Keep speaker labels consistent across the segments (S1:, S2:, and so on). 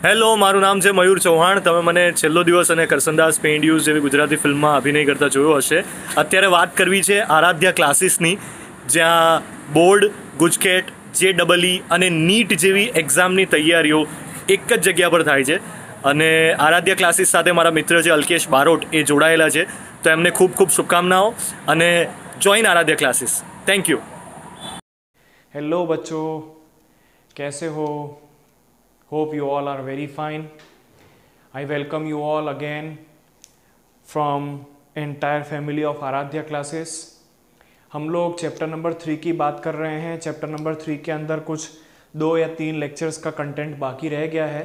S1: Hello, મારું નામ છે મયુર ચૌહાણ. તમે મને છેલ્લો દિવસ અને કરસનદાસ પેઇન્ડ્યુઝ જેવી ગુજરાતી ફિલ્મમાં અભિનય કરતા જોયો હશે. અત્યારે વાત કરવી છે આરાધ્યા ક્લાસીસની, જ્યાં બોર્ડ, ગુજકેટ, JEE અને નીટ જેવી એક્ઝામની તૈયારીઓ એક જ જગ્યા પર થાય છે. અને આરાધ્યા ક્લાસીસ સાથે મારા મિત્ર છે અલ્કેશ બારોટ, એ જોડાયેલા છે. તો એમને ખૂબ ખૂબ શુભકામનાઓ અને join Aaradhya classes. Thank you.
S2: Hello बच्चों, कैसे हो? Hope you all are very fine. I welcome you all again from entire family of Aaradhya classes. हम लोग चैप्टर नंबर 3 की बात कर रहे हैं. चैप्टर नंबर 3 के अंदर कुछ 2 या 3 लेक्चर्स का कंटेंट बाकी रह गया है,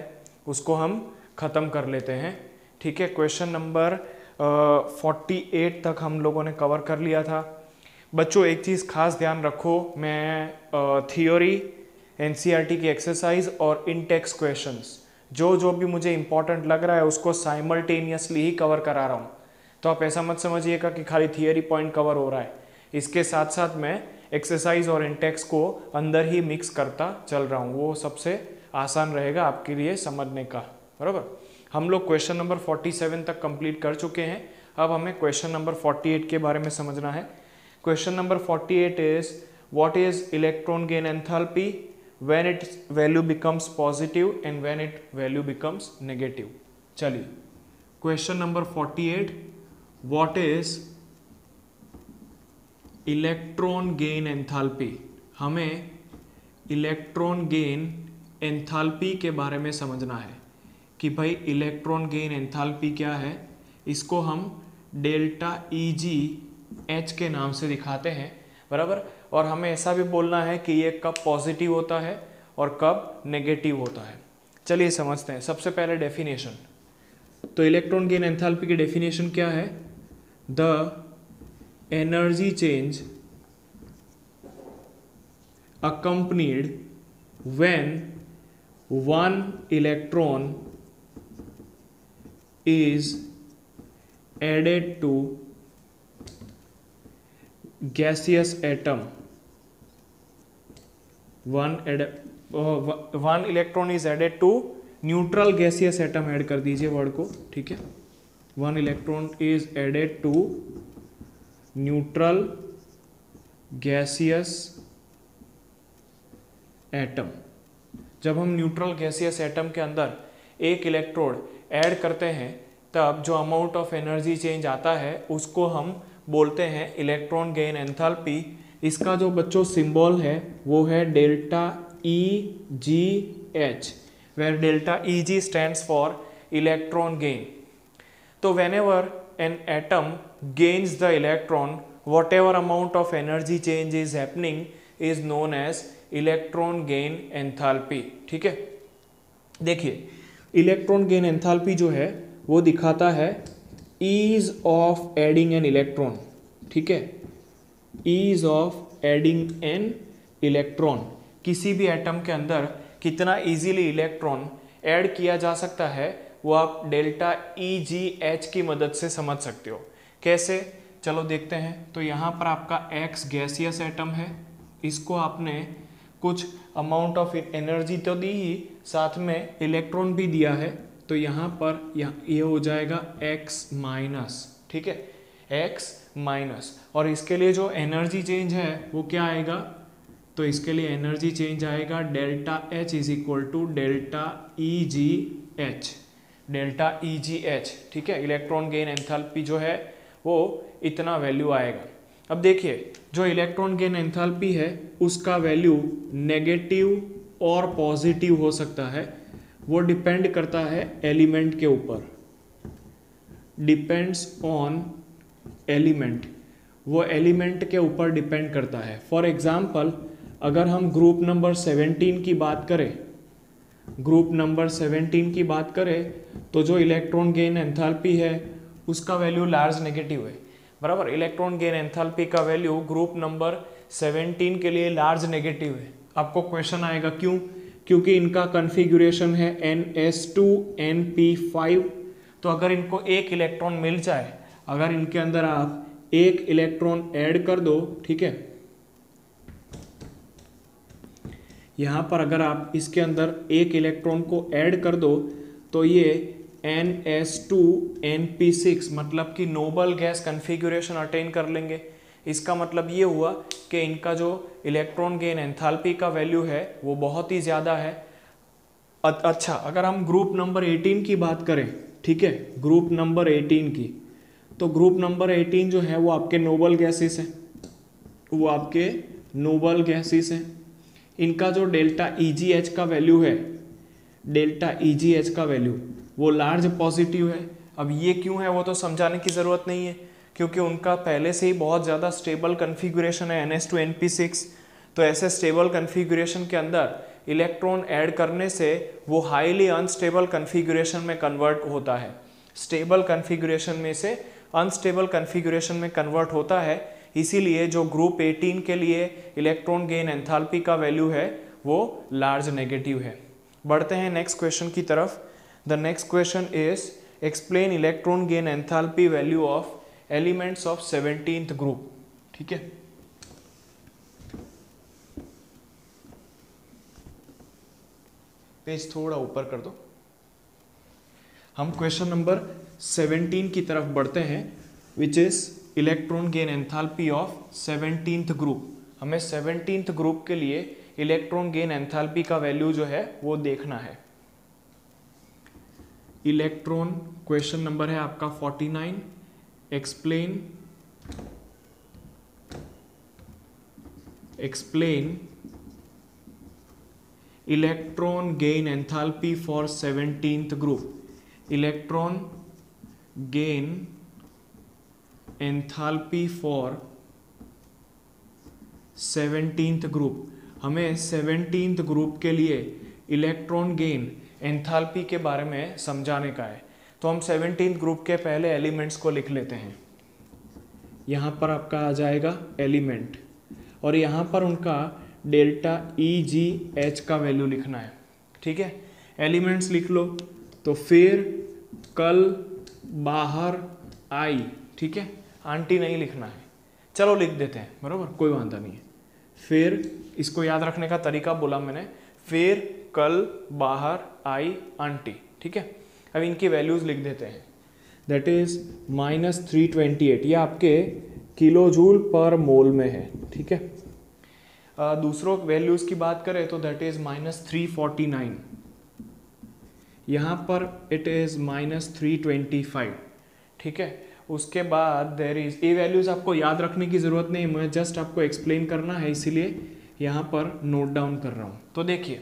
S2: उसको हम ख़त्म कर लेते हैं. ठीक है, क्वेश्चन नंबर 48 तक हम लोगों ने कवर कर लिया था. बच्चों एक चीज़ खास ध्यान रखो, मैं थियोरी, एनसीईआरटी की एक्सरसाइज और इन टेक्स्ट क्वेश्चंस जो भी मुझे इंपॉर्टेंट लग रहा है उसको साइमल्टेनियसली ही कवर करा रहा हूँ. तो आप ऐसा मत समझिएगा कि खाली थियोरी पॉइंट कवर हो रहा है. इसके साथ साथ मैं एक्सरसाइज और इन टेक्स्ट को अंदर ही मिक्स करता चल रहा हूँ. वो सबसे आसान रहेगा आपके लिए समझने का. बराबर. हम लोग क्वेश्चन नंबर 47 तक कंप्लीट कर चुके हैं. अब हमें क्वेश्चन नंबर 48 के बारे में समझना है. Question number 48 is, what is electron gain enthalpy when its value becomes positive and when its value becomes negative. चलिए, question number 48, what is electron gain enthalpy. हमें electron gain enthalpy के बारे में समझना है कि भाई electron gain enthalpy क्या है. इसको हम डेल्टा EG H के नाम से दिखाते हैं. बराबर. और हमें ऐसा भी बोलना है कि ये कब पॉजिटिव होता है और कब नेगेटिव होता है. चलिए समझते हैं. सबसे पहले डेफिनेशन. तो इलेक्ट्रॉन गेन एंथैल्पी की डेफिनेशन क्या है? The energy change accompanied when one electron is added to gaseous atom. one electron is added to neutral gaseous atom. Add कर दीजिए वर्ड को. ठीक है, one electron is added to neutral gaseous atom. जब हम neutral gaseous atom के अंदर एक इलेक्ट्रोड ऐड करते हैं तब जो अमाउंट ऑफ एनर्जी चेंज आता है उसको हम बोलते हैं इलेक्ट्रॉन गेन एंथैल्पी. इसका जो बच्चों सिंबल है वो है delta EGH, where delta EG stands for electron gain. तो whenever an atom gains the electron, whatever amount of energy change is happening is known as electron gain enthalpy. ठीक है, देखिए electron gain enthalpy जो है वो दिखाता है ease of adding an electron. ठीक है, ease of adding an electron. किसी भी एटम के अंदर कितना इजीली इलेक्ट्रॉन ऐड किया जा सकता है वो आप डेल्टा EGH की मदद से समझ सकते हो. कैसे? चलो देखते हैं. तो यहाँ पर आपका X गैसियस एटम है, इसको आपने कुछ अमाउंट ऑफ एनर्जी तो दी ही, साथ में इलेक्ट्रॉन भी दिया है. तो यहाँ पर ये हो जाएगा X माइनस. ठीक है, X माइनस. और इसके लिए जो एनर्जी चेंज है वो क्या आएगा? तो इसके लिए एनर्जी चेंज आएगा delta H is equal to delta EGH. Delta EGH. ठीक है, इलेक्ट्रॉन गेन एंथैल्पी जो है वो इतना वैल्यू आएगा. अब देखिए जो इलेक्ट्रॉन गेन एंथैल्पी है उसका वैल्यू नेगेटिव और पॉजिटिव हो सकता है. वो डिपेंड करता है एलिमेंट के ऊपर. Depends on element. वो एलिमेंट के ऊपर डिपेंड करता है. फॉर एग्जाम्पल अगर हम ग्रुप नंबर 17 की बात करें, ग्रुप नंबर 17 की बात करें तो जो इलेक्ट्रॉन गेन एंथैल्पी है उसका वैल्यू लार्ज नेगेटिव है. बराबर. इलेक्ट्रॉन गेन एंथैल्पी का वैल्यू ग्रुप नंबर 17 के लिए लार्ज नेगेटिव है. आपको क्वेश्चन आएगा क्यों? क्योंकि इनका कन्फिग्यूरेशन है NS2NP5. तो अगर इनको एक इलेक्ट्रॉन मिल जाए, अगर इनके अंदर आप एक इलेक्ट्रॉन ऐड कर दो, ठीक है, यहाँ पर अगर आप इसके अंदर एक इलेक्ट्रॉन को ऐड कर दो तो ये NS2NP6 मतलब कि नोबल गैस कन्फिग्यूरेशन अटेन कर लेंगे। इसका मतलब ये हुआ कि इनका जो इलेक्ट्रॉन गेन एंथैल्पी का वैल्यू है वो बहुत ही ज़्यादा है। अच्छा, अगर हम ग्रुप नंबर 18 की बात करें, ठीक है, ग्रुप नंबर 18 की, तो ग्रुप नंबर 18 जो है वो आपके नोबल गैसेस हैं, वो आपके नोबल गैसेस हैं। इनका जो डेल्टा EGH का वैल्यू है, डेल्टा EGH का वैल्यू वो लार्ज पॉजिटिव है। अब ये क्यों है वो तो समझाने की ज़रूरत नहीं है, क्योंकि उनका पहले से ही बहुत ज़्यादा स्टेबल कन्फिगुरेशन है NS2NP6। तो ऐसे स्टेबल कन्फिगुरेशन के अंदर इलेक्ट्रॉन ऐड करने से वो हाईली अनस्टेबल कन्फिगुरेशन में कन्वर्ट होता है, स्टेबल कन्फिगुरेशन में से अनस्टेबल कन्फिगुरेशन में कन्वर्ट होता है। इसीलिए जो ग्रुप 18 के लिए इलेक्ट्रॉन गेन एंथैल्पी का वैल्यू है वो लार्ज नेगेटिव है। बढ़ते हैं नेक्स्ट क्वेश्चन की तरफ। The next question is explain electron gain enthalpy value of elements of 17th group. ठीक है, पेज थोड़ा ऊपर कर दो। हम क्वेश्चन नंबर 17 की तरफ बढ़ते हैं, which is electron gain enthalpy of 17th group. हमें 17th ग्रुप के लिए इलेक्ट्रॉन गेन एंथैल्पी का वैल्यू जो है वो देखना है। इलेक्ट्रॉन क्वेश्चन नंबर है आपका 49। Explain electron gain enthalpy for 17th group. Electron gain enthalpy for 17th group. हमें 17th ग्रुप के लिए इलेक्ट्रॉन गेन एंथैल्पी के बारे में समझाने का है। तो हम 17th ग्रुप के पहले एलिमेंट्स को लिख लेते हैं। यहाँ पर आपका आ जाएगा एलिमेंट, और यहाँ पर उनका डेल्टा EGH का वैल्यू लिखना है। ठीक है, एलिमेंट्स लिख लो, तो फिर कल बाहर आई। ठीक है, आंटी नहीं लिखना है, चलो लिख देते हैं, बरोबर, कोई वांधा नहीं है। फिर इसको याद रखने का तरीका बोला मैंने, फिर कल बाहर आई आंटी। ठीक है, अब इनकी वैल्यूज लिख देते हैं। दैट इज -328, ये आपके किलो जूल पर मोल में है। ठीक है, दूसरों वैल्यूज की बात करें तो दैट इज -349, यहाँ पर इट इज -325। ठीक है, उसके बाद देर इज, ये वैल्यूज आपको याद रखने की जरूरत नहीं, मैं जस्ट आपको एक्सप्लेन करना है, इसीलिए यहाँ पर नोट डाउन कर रहा हूँ। तो देखिए,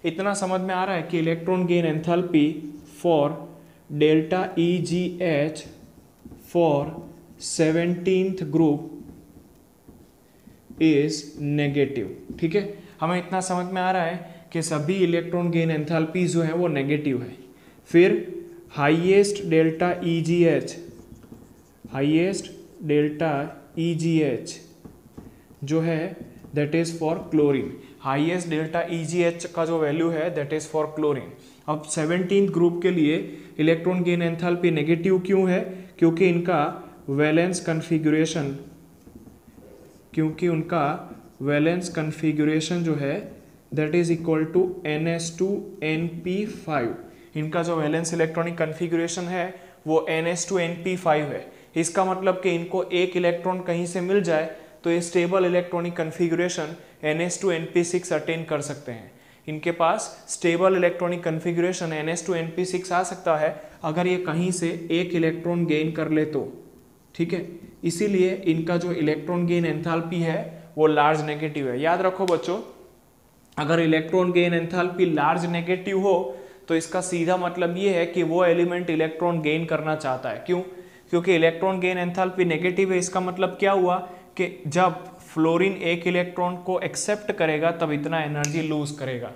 S2: इतना समझ में आ रहा है कि electron gain enthalpy for delta EGH for 17th group is negative. ठीक है, हमें इतना समझ में आ रहा है कि सभी इलेक्ट्रॉन गेन एंथैल्पी जो है वो नेगेटिव है। फिर हाईएस्ट डेल्टा EGH जो है that is for chlorine. Highest delta EGH का जो वैल्यू है दैट इज फॉर क्लोरीन। अब 17th ग्रुप के लिए इलेक्ट्रॉन गेन एंथैल्पी नेगेटिव क्यों है? क्योंकि उनका वैलेंस कन्फिगुरेशन जो है that is equal to NS2NP5। इनका जो वैलेंस इलेक्ट्रॉनिक कन्फिगुरेशन है वो NS2NP5 है। इसका मतलब कि इनको एक इलेक्ट्रॉन कहीं से मिल जाए तो ये stable electronic configuration NS2NP6 attain कर सकते हैं। इनके पास स्टेबल इलेक्ट्रॉनिक कन्फिगुरेशन NS2NP6 आ सकता है अगर ये कहीं से एक इलेक्ट्रॉन गेन कर ले तो। ठीक है, इसीलिए इनका जो इलेक्ट्रॉन गेन एंथैल्पी है वो लार्ज नेगेटिव है। याद रखो बच्चों, अगर electron gain enthalpy large negative हो तो इसका सीधा मतलब ये है कि वो एलिमेंट इलेक्ट्रॉन गेन करना चाहता है। क्यों? क्योंकि इलेक्ट्रॉन गेन एंथैल्पी नेगेटिव है। इसका मतलब क्या हुआ कि जब फ्लोरीन एक इलेक्ट्रॉन को एक्सेप्ट करेगा तब इतना एनर्जी लूज करेगा।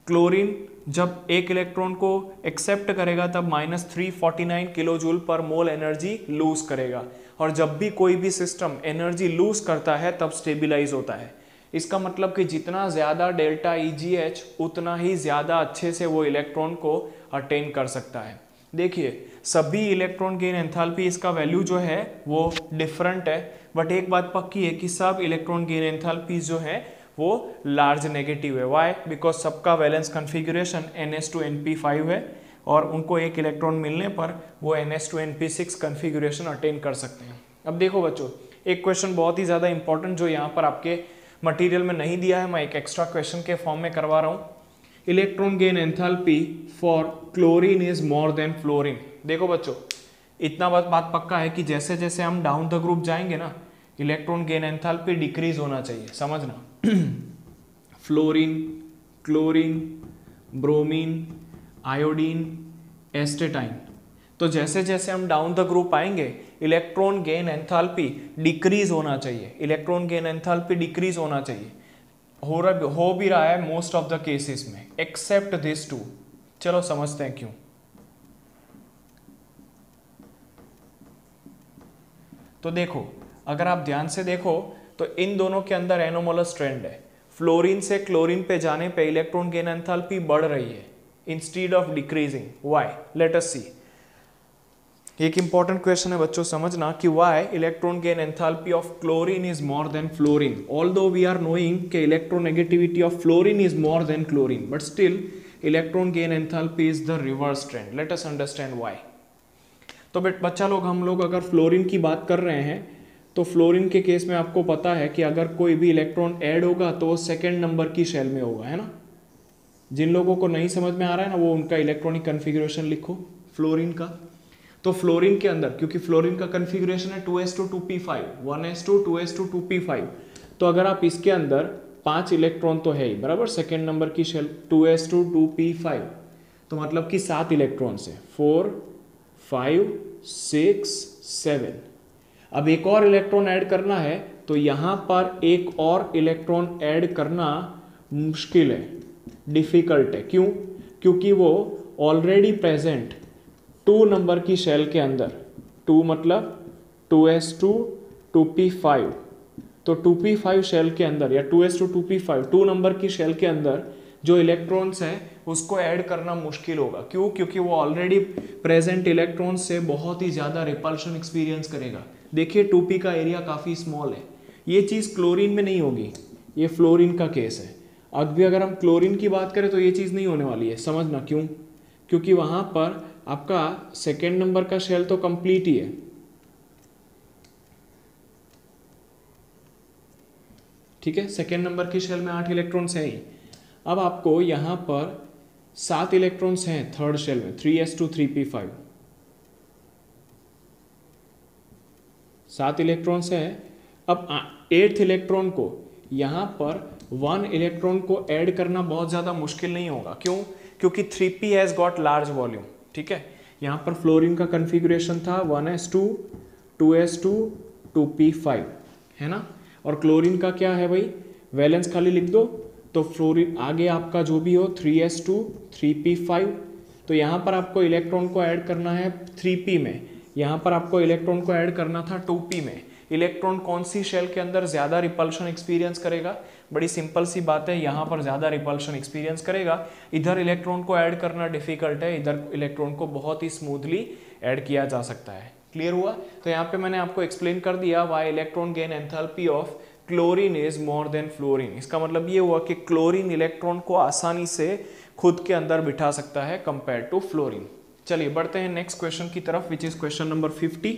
S2: क्लोरीन जब एक इलेक्ट्रॉन को एक्सेप्ट करेगा तब -349 किलो जूल पर मोल एनर्जी लूज करेगा। और जब भी कोई भी सिस्टम एनर्जी लूज करता है तब स्टेबिलाईज होता है। इसका मतलब कि जितना ज़्यादा डेल्टा EGH उतना ही ज़्यादा अच्छे से वो इलेक्ट्रॉन को अटेन कर सकता है। देखिए, सभी इलेक्ट्रॉन गेन एंथैल्पी इसका वैल्यू जो है वो डिफरेंट है, बट एक बात पक्की है कि सब इलेक्ट्रॉन गेन एंथैल्पी जो है वो लार्ज नेगेटिव है। वाई? बिकॉज सबका वैलेंस कन्फिग्यूरेशन NS2NP5 है और उनको एक इलेक्ट्रॉन मिलने पर वो NS2NP6 कन्फिग्यूरेशन अटेन कर सकते हैं। अब देखो बच्चों, एक क्वेश्चन बहुत ही ज़्यादा इंपॉर्टेंट जो यहाँ पर आपके मटेरियल में नहीं दिया है, मैं एक एक्स्ट्रा क्वेश्चन के फॉर्म में करवा रहा हूँ। Electron gain enthalpy for chlorine is more than fluorine. देखो बच्चों, इतना बात पक्का है कि जैसे जैसे हम डाउन द ग्रुप जाएंगे ना, इलेक्ट्रॉन गेन एंथैल्पी डिक्रीज होना चाहिए, समझना। Fluorine, chlorine, bromine, iodine, astatine, तो जैसे जैसे हम डाउन द ग्रुप आएंगे इलेक्ट्रॉन गेन एंथैल्पी डिक्रीज होना चाहिए, इलेक्ट्रॉन गेन एंथैल्पी डिक्रीज होना चाहिए। हो भी रहा है मोस्ट ऑफ द केसेस में, एक्सेप्ट दिस टू। चलो समझते हैं क्यों। तो देखो, अगर आप ध्यान से देखो तो इन दोनों के अंदर एनोमलस ट्रेंड है। फ्लोरीन से क्लोरीन पे जाने पे इलेक्ट्रॉन गेन एंथैल्पी बढ़ रही है instead of decreasing. Why? Let us see. एक इंपॉर्टेंट क्वेश्चन है बच्चों, समझना कि why electron gain enthalpy of chlorine is more than fluorine. Although we are knowing कि electronegativity of fluorine is more than chlorine, but still electron gain enthalpy is the reverse trend. Let us understand why. तो बच्चा लोग, हम लोग अगर fluorine की बात कर रहे हैं तो फ्लोरीन के केस में आपको पता है कि अगर कोई भी इलेक्ट्रॉन ऐड होगा तो वो सेकेंड नंबर की शेल में होगा, है ना। जिन लोगों को नहीं समझ में आ रहा है ना, वो उनका इलेक्ट्रॉनिक कन्फिग्यूरेशन लिखो फ्लोरीन का। तो फ्लोरीन के अंदर, क्योंकि फ्लोरीन का कन्फिग्यूरेशन है 2s2 2p5, 1s2 2s2 2p5, तो अगर आप इसके अंदर 5 इलेक्ट्रॉन तो है ही बराबर, सेकेंड नंबर की शेल 2s2 2p5, तो मतलब कि 7 इलेक्ट्रॉन से 4 5 6 7। अब एक और इलेक्ट्रॉन ऐड करना है तो यहां पर एक और इलेक्ट्रॉन ऐड करना मुश्किल है, डिफिकल्ट है। क्यों? क्योंकि वो ऑलरेडी प्रेजेंट 2 नंबर की शेल के अंदर, 2 मतलब 2s2 2p5, तो 2p5 शेल के अंदर या 2s2 2p5 2 नंबर की शेल के अंदर जो इलेक्ट्रॉन्स है उसको ऐड करना मुश्किल होगा। क्यों? क्योंकि वो ऑलरेडी प्रेजेंट इलेक्ट्रॉन से बहुत ही ज़्यादा रिपल्शन एक्सपीरियंस करेगा। देखिए 2p का एरिया काफ़ी स्मॉल है, ये चीज़ क्लोरीन में नहीं होगी, ये फ्लोरीन का केस है। अब भी अगर हम क्लोरीन की बात करें तो ये चीज़ नहीं होने वाली है, समझना क्यों। क्योंकि वहाँ पर आपका सेकेंड नंबर का शेल तो कंप्लीट ही है, ठीक है, सेकेंड नंबर की शेल में 8 इलेक्ट्रॉन्स हैं ही। अब आपको यहाँ पर 7 इलेक्ट्रॉन्स हैं थर्ड शेल में, 3s2 3p5, 7 इलेक्ट्रॉन्स हैं। अब 8th इलेक्ट्रॉन को यहाँ पर 1 इलेक्ट्रॉन को ऐड करना बहुत ज़्यादा मुश्किल नहीं होगा। क्यों? क्योंकि 3p has got large volume, ठीक है। यहाँ पर फ्लोरीन का कन्फिग्यूरेशन था 1s2 2s2 2p5, है ना। और क्लोरीन का क्या है भाई, वैलेंस खाली लिख दो, तो फ्लोरीन आगे आपका जो भी हो 3s2 3p5, तो यहाँ पर आपको इलेक्ट्रॉन को ऐड करना है 3p में, यहाँ पर आपको इलेक्ट्रॉन को ऐड करना था 2p में। इलेक्ट्रॉन कौन सी शेल के अंदर ज़्यादा रिपल्शन एक्सपीरियंस करेगा? बड़ी सिंपल सी बात है, यहाँ पर ज़्यादा रिपल्शन एक्सपीरियंस करेगा। इधर इलेक्ट्रॉन को ऐड करना डिफिकल्ट है, इधर इलेक्ट्रॉन को बहुत ही स्मूथली ऐड किया जा सकता है। क्लियर हुआ? तो यहाँ पे मैंने आपको एक्सप्लेन कर दिया why electron gain enthalpy of chlorine is more than fluorine. इसका मतलब ये हुआ कि क्लोरीन इलेक्ट्रॉन को आसानी से खुद के अंदर बिठा सकता है कंपेयर टू फ्लोरीन। चलिए बढ़ते हैं नेक्स्ट क्वेश्चन की तरफ, विच is question number 50।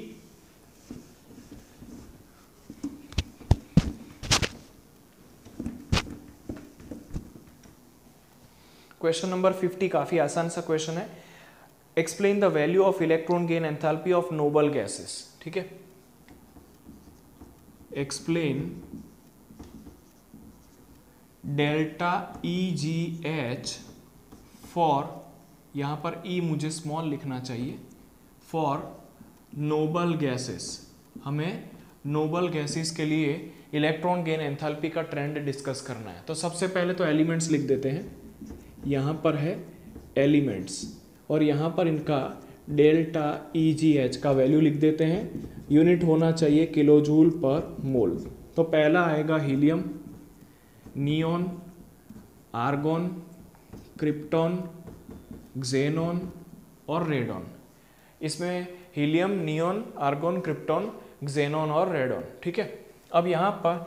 S2: Question number 50 काफी आसान सा क्वेश्चन है। Explain the value of electron gain enthalpy of noble gases, ठीक है। एक्सप्लेन डेल्टा EGH फॉर, यहां पर E मुझे स्मॉल लिखना चाहिए, फॉर नोबल गैसेस। हमें नोबल गैसेस के लिए इलेक्ट्रॉन गेन एंथैल्पी का ट्रेंड डिस्कस करना है। तो सबसे पहले तो एलिमेंट्स लिख देते हैं, यहाँ पर है एलिमेंट्स और यहाँ पर इनका डेल्टा EGH का वैल्यू लिख देते हैं। यूनिट होना चाहिए किलोजूल पर मोल। तो पहला आएगा हीलियम, नियॉन, आर्गॉन, क्रिप्टॉन, क्सेनॉन और रेडॉन। इसमें हीलियम, नियॉन, आर्गॉन, क्रिप्टॉन, क्सेनॉन और रेडॉन, ठीक है। अब यहाँ पर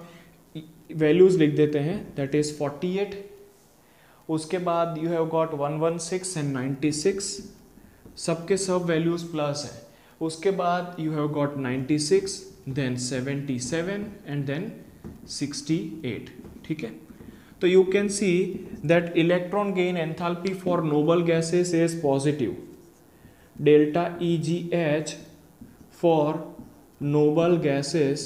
S2: वैल्यूज लिख देते हैं, दैट इज 48, उसके बाद यू हैव गॉट 116 एंड 96, सबके सब वैल्यूज प्लस है, उसके बाद you have got 96, then 77 and then 68, ठीक है। तो you can see that electron gain enthalpy for noble gases is positive. Delta EGH for noble gases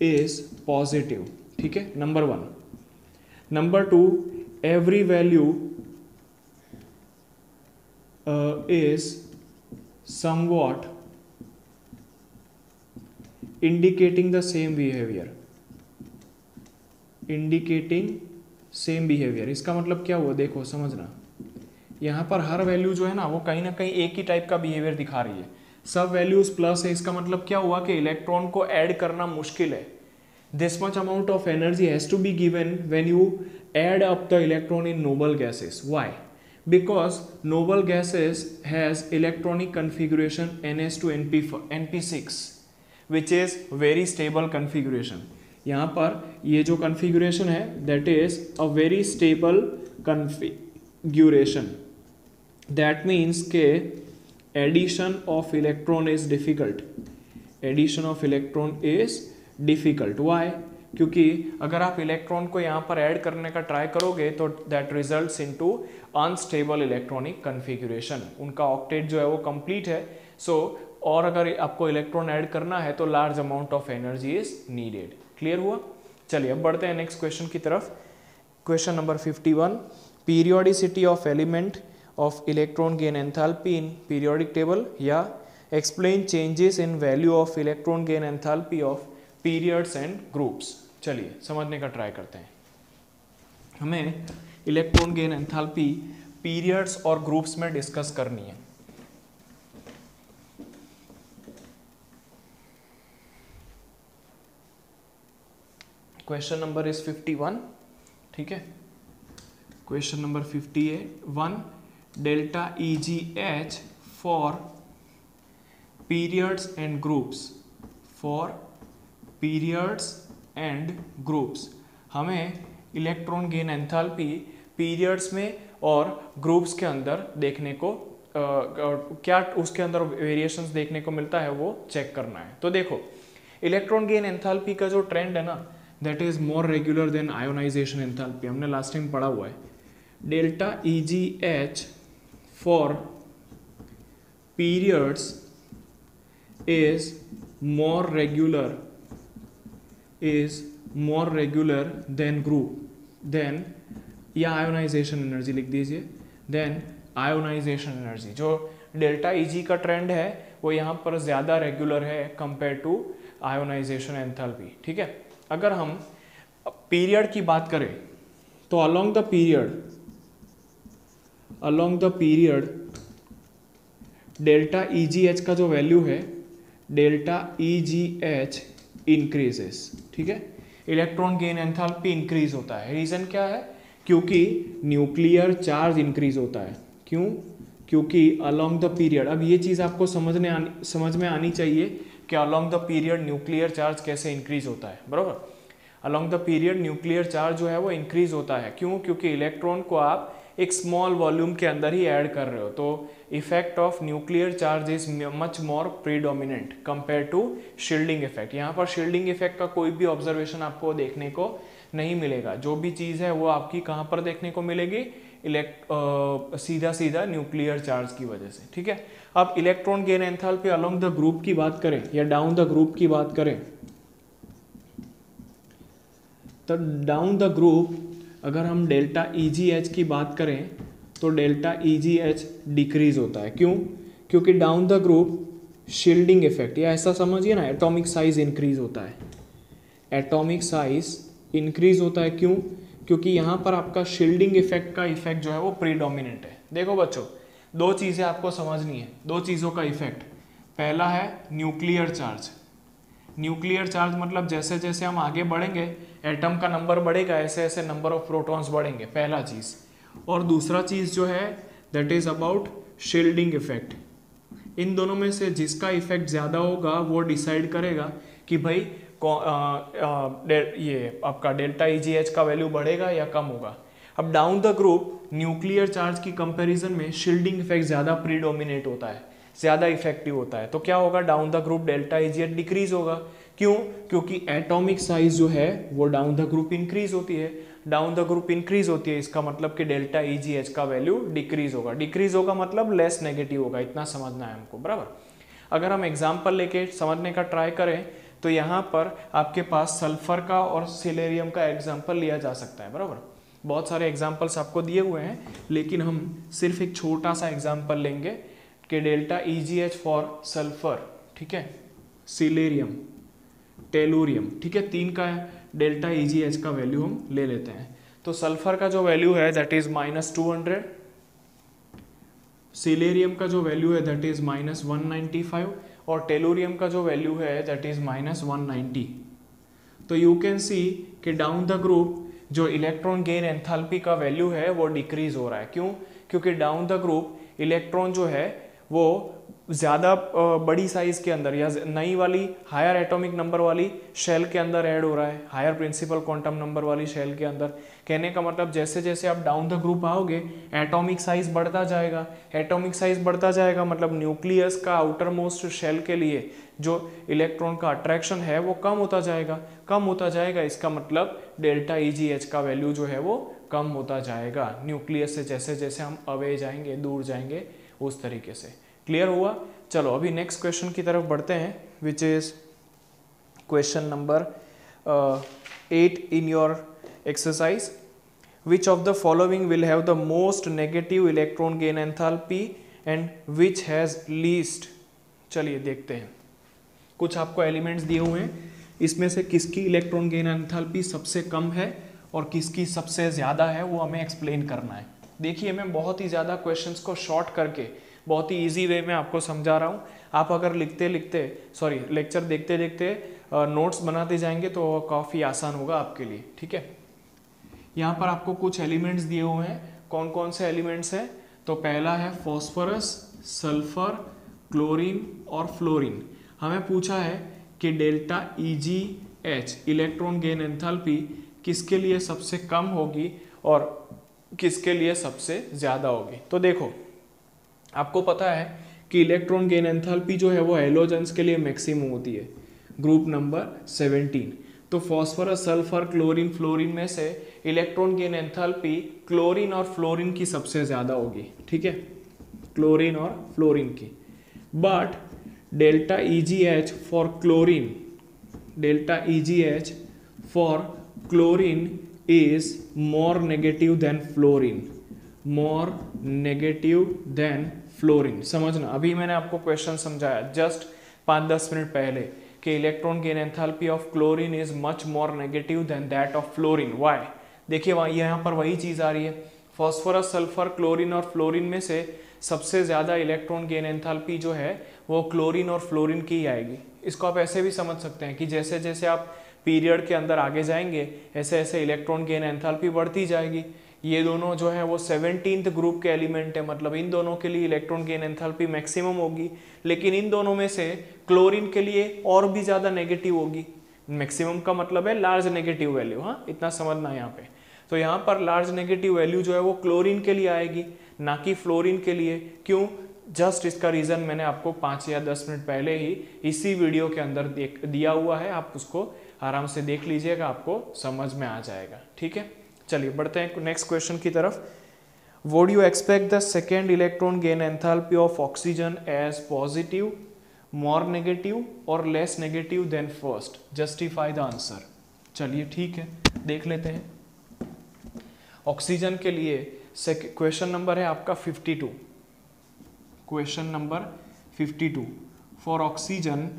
S2: is positive. ठीक है, number 1. Number 2, every value is somewhat indicating the same behavior. Indicating same behaviour, इसका मतलब क्या हुआ, देखो समझना, यहाँ पर हर वैल्यू जो है ना वो कहीं ना कहीं एक ही टाइप का बिहेवियर दिखा रही है, सब वैल्यूज प्लस है, इसका मतलब क्या हुआ कि इलेक्ट्रॉन को ऐड करना मुश्किल है। This much amount of energy has to be given when you add up the electron in noble gases. Why? Because noble gases has electronic configuration NS2 NP6 which is very stable configuration. यहाँ पर ये जो configuration है that is a very stable configuration, that means के addition of electron is difficult, addition of electron is difficult. Why? क्योंकि अगर आप electron को यहाँ पर ऐड करने का ट्राई करोगे तो that results into unstable electronic configuration, उनका ऑक्टेट जो है वो कंप्लीट है। और अगर आपको इलेक्ट्रॉन ऐड करना है तो large amount of energy is needed. Clear हुआ? चलिए अब बढ़ते हैं नेक्स्ट क्वेश्चन की तरफ। Question number 51, periodicity of element of electron gain enthalpy in periodic table, या explain changes in value of electron gain enthalpy of periods and groups. चलिए समझने का ट्राई करते हैं। हमें इलेक्ट्रॉन गेन एंथैल्पी पीरियड्स और ग्रुप्स में डिस्कस करनी है। क्वेश्चन नंबर इज 51, ठीक है। Question number 51, delta EGH for periods and groups, for periods and groups. हमें इलेक्ट्रॉन गेन एंथैल्पी पीरियड्स में और ग्रुप्स के अंदर देखने को क्या उसके अंदर वेरिएशंस देखने को मिलता है वो चेक करना है। तो देखो इलेक्ट्रॉन गेन एंथैल्पी का जो ट्रेंड है ना that is more regular than ionization enthalpy, हमने लास्ट टाइम पढ़ा हुआ है। Delta EGH for periods is more regular than group, then या आयोनाइजेशन एनर्जी लिख दीजिए, देन आयोनाइजेशन एनर्जी। जो डेल्टा EG का ट्रेंड है वो यहाँ पर ज़्यादा रेगुलर है कंपेयर टू आयोनाइजेशन एंथैल्पी, ठीक है। अगर हम पीरियड की बात करें तो along the period delta EGH का जो वैल्यू है डेल्टा EGH इंक्रीजेस, ठीक है। इलेक्ट्रॉन गेन एंथैल्पी इंक्रीज होता है। रीजन क्या है? क्योंकि न्यूक्लियर चार्ज इंक्रीज होता है। क्यों? क्योंकि अलोंग द पीरियड, अब ये चीज़ आपको समझ में आनी चाहिए कि along the period nuclear charge कैसे इंक्रीज होता है, बराबर। Along the period nuclear charge जो है वो इंक्रीज होता है। क्यों? क्योंकि इलेक्ट्रॉन को आप एक स्मॉल वॉल्यूम के अंदर ही ऐड कर रहे हो, तो effect of nuclear charge is much more predominant compare to shielding effect. यहाँ पर शील्डिंग इफेक्ट का कोई भी ऑब्जर्वेशन आपको देखने को नहीं मिलेगा। जो भी चीज़ है वो आपकी कहाँ पर देखने को मिलेगी? सीधा न्यूक्लियर चार्ज की वजह से, ठीक है। अब electron gain enthalpy along the group की बात करें या डाउन द ग्रुप की बात करें तो डाउन द ग्रुप अगर हम डेल्टा EGH की बात करें तो डेल्टा EGH डिक्रीज होता है। क्यों? क्योंकि down the group shielding effect, या ऐसा समझिए ना, एटॉमिक साइज इंक्रीज होता है। एटॉमिक साइज इंक्रीज होता है। क्यों? क्योंकि यहाँ पर आपका शील्डिंग इफेक्ट का इफेक्ट जो है वो प्रीडोमिनेंट है। देखो बच्चों, दो चीज़ें आपको समझनी है, दो चीज़ों का इफेक्ट। पहला है न्यूक्लियर चार्ज। न्यूक्लियर चार्ज मतलब जैसे जैसे हम आगे बढ़ेंगे एटम का नंबर बढ़ेगा, ऐसे ऐसे नंबर ऑफ प्रोटॉन्स बढ़ेंगे, पहला चीज़। और दूसरा चीज़ जो है that is about shielding effect. इन दोनों में से जिसका इफेक्ट ज़्यादा होगा वो डिसाइड करेगा कि भाई ये आपका डेल्टा EGH का वैल्यू बढ़ेगा या कम होगा। अब down the group nuclear charge की कंपैरिजन में शील्डिंग इफेक्ट ज़्यादा प्रीडोमिनेट होता है, ज़्यादा इफेक्टिव होता है। तो क्या होगा, down the group delta EGH decrease होगा। क्यों? क्योंकि एटॉमिक साइज जो है वो डाउन द ग्रुप इंक्रीज होती है। डाउन द ग्रुप इंक्रीज होती है, इसका मतलब कि डेल्टा EGH का वैल्यू डिक्रीज होगा। डिक्रीज होगा मतलब लेस नेगेटिव होगा, इतना समझना है हमको, बराबर। अगर हम एग्जाम्पल लेके समझने का ट्राई करें तो यहाँ पर आपके पास सल्फर का और सिलेरियम का एग्जाम्पल लिया जा सकता है, बराबर। बहुत सारे एग्जाम्पल्स आपको दिए हुए हैं, लेकिन हम सिर्फ एक छोटा सा एग्जाम्पल लेंगे कि डेल्टा EGH फॉर सल्फर, ठीक है, सिलेरियम, टेलुरियम, ठीक है, तीन का डेल्टा EGH का वैल्यू हम ले लेते हैं। तो सल्फर का जो वैल्यू है दैट इज -200, सिलेरियम का जो वैल्यू है दैट इज -195 और टेलुरियम का जो वैल्यू है दैट इज -190। तो यू कैन सी कि डाउन द ग्रुप जो इलेक्ट्रॉन गेन एंथैल्पी का वैल्यू है वो डिक्रीज हो रहा है। क्यों? क्योंकि डाउन द ग्रुप इलेक्ट्रॉन जो है वो ज़्यादा बड़ी साइज के अंदर या नई वाली हायर एटॉमिक नंबर वाली शेल के अंदर ऐड हो रहा है, हायर प्रिंसिपल क्वांटम नंबर वाली शेल के अंदर। कहने का मतलब जैसे जैसे आप डाउन द ग्रुप आओगे एटॉमिक साइज बढ़ता जाएगा। एटॉमिक साइज बढ़ता जाएगा मतलब न्यूक्लियस का आउटर मोस्ट शेल के लिए जो इलेक्ट्रॉन का अट्रैक्शन है वो कम होता जाएगा, कम होता जाएगा। इसका मतलब डेल्टा EGH का वैल्यू जो है वो कम होता जाएगा न्यूक्लियस से, जैसे जैसे हम अवे जाएंगे, दूर जाएंगे, उस तरीके से। क्लियर हुआ? चलो अभी नेक्स्ट क्वेश्चन की तरफ बढ़ते हैं, which is question number 8 in your exercise. Which of the following will have the most negative electron gain enthalpy and which has least. चलिए देखते हैं, कुछ आपको एलिमेंट्स दिए हुए हैं, इसमें से किसकी इलेक्ट्रॉन गेन एंथैल्पी सबसे कम है और किसकी सबसे ज़्यादा है वो हमें एक्सप्लेन करना है। देखिए मैं बहुत ही ज़्यादा क्वेश्चंस को शॉर्ट करके बहुत ही इजी वे में आपको समझा रहा हूँ। आप अगर लेक्चर देखते देखते नोट्स बनाते जाएंगे तो काफ़ी आसान होगा आपके लिए, ठीक है। यहाँ पर आपको कुछ एलिमेंट्स दिए हुए हैं, कौन कौन से एलिमेंट्स हैं? तो पहला है फॉस्फोरस, सल्फर, क्लोरीन और फ्लोरीन। हमें पूछा है कि delta EGH electron gain enthalpy किसके लिए सबसे कम होगी और किसके लिए सबसे ज़्यादा होगी। तो देखो आपको पता है कि इलेक्ट्रॉन गेन एंथैल्पी जो है वो हैलोजेंस के लिए मैक्सिमम होती है, ग्रुप नंबर 17। तो फॉस्फोरस, सल्फर, क्लोरीन, फ्लोरीन में से इलेक्ट्रॉन गेन एंथैल्पी क्लोरीन और फ्लोरीन की सबसे ज़्यादा होगी, ठीक है, क्लोरीन और फ्लोरीन की। But delta EGH for chlorine, delta EGH for chlorine is more negative than fluorine, more negative than fluorine। समझना, अभी मैंने आपको क्वेश्चन समझाया जस्ट 5-10 मिनट पहले कि electron gain enthalpy of chlorine is much more negative than that of fluorine. Why? देखिए यहाँ पर वही चीज़ आ रही है, फॉस्फोरस, सल्फर, क्लोरीन और फ्लोरीन में से सबसे ज़्यादा इलेक्ट्रॉन गेन एंथैल्पी जो है वो क्लोरीन और फ्लोरीन की ही आएगी। इसको आप ऐसे भी समझ सकते हैं कि जैसे जैसे आप पीरियड के अंदर आगे जाएंगे ऐसे ऐसे इलेक्ट्रॉन गेन एंथैल्पी बढ़ती जाएगी। ये दोनों जो है वो 17th ग्रुप के एलिमेंट है, मतलब इन दोनों के लिए इलेक्ट्रॉन गेन एंथैल्पी मैक्सिमम होगी, लेकिन इन दोनों में से क्लोरीन के लिए और भी ज़्यादा नेगेटिव होगी। मैक्सिमम का मतलब है लार्ज नेगेटिव वैल्यू, हाँ इतना समझना है यहाँ पे। तो यहाँ पर लार्ज नेगेटिव वैल्यू जो है वो क्लोरीन के लिए आएगी, ना कि फ्लोरीन के लिए। क्यों? जस्ट इसका रीज़न मैंने आपको 5 या 10 मिनट पहले ही इसी वीडियो के अंदर दिया हुआ है, आप उसको आराम से देख लीजिएगा, आपको समझ में आ जाएगा, ठीक है। चलिए बढ़ते हैं नेक्स्ट क्वेश्चन की तरफ। Would you expect the second electron gain enthalpy of oxygen as positive, more negative और less negative than first? Justify the answer. चलिए ठीक है, देख लेते हैं। ऑक्सीजन के लिए क्वेश्चन नंबर है आपका 52, question number 52। For oxygen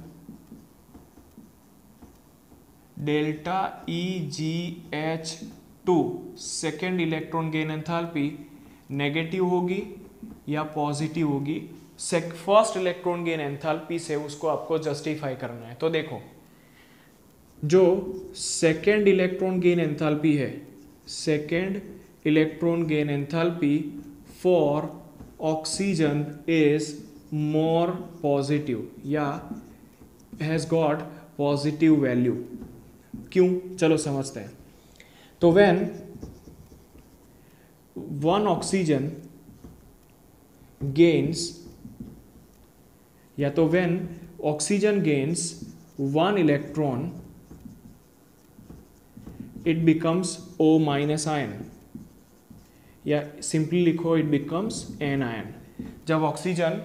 S2: delta EGH2 second electron gain enthalpy negative होगी या पॉजिटिव होगी? फर्स्ट इलेक्ट्रॉन गेन एंथैल्पी से उसको आपको जस्टिफाई करना है। तो देखो जो सेकेंड इलेक्ट्रॉन गेन एंथैल्पी है, second electron gain enthalpy for oxygen is more positive या हैज गॉट पॉजिटिव वैल्यू। क्यों, चलो समझते हैं। तो व्हेन वन ऑक्सीजन गेन्स, या तो when oxygen gains one electron it becomes O minus ion, या सिंपली लिखो इट बिकम्स एन आयन। जब ऑक्सीजन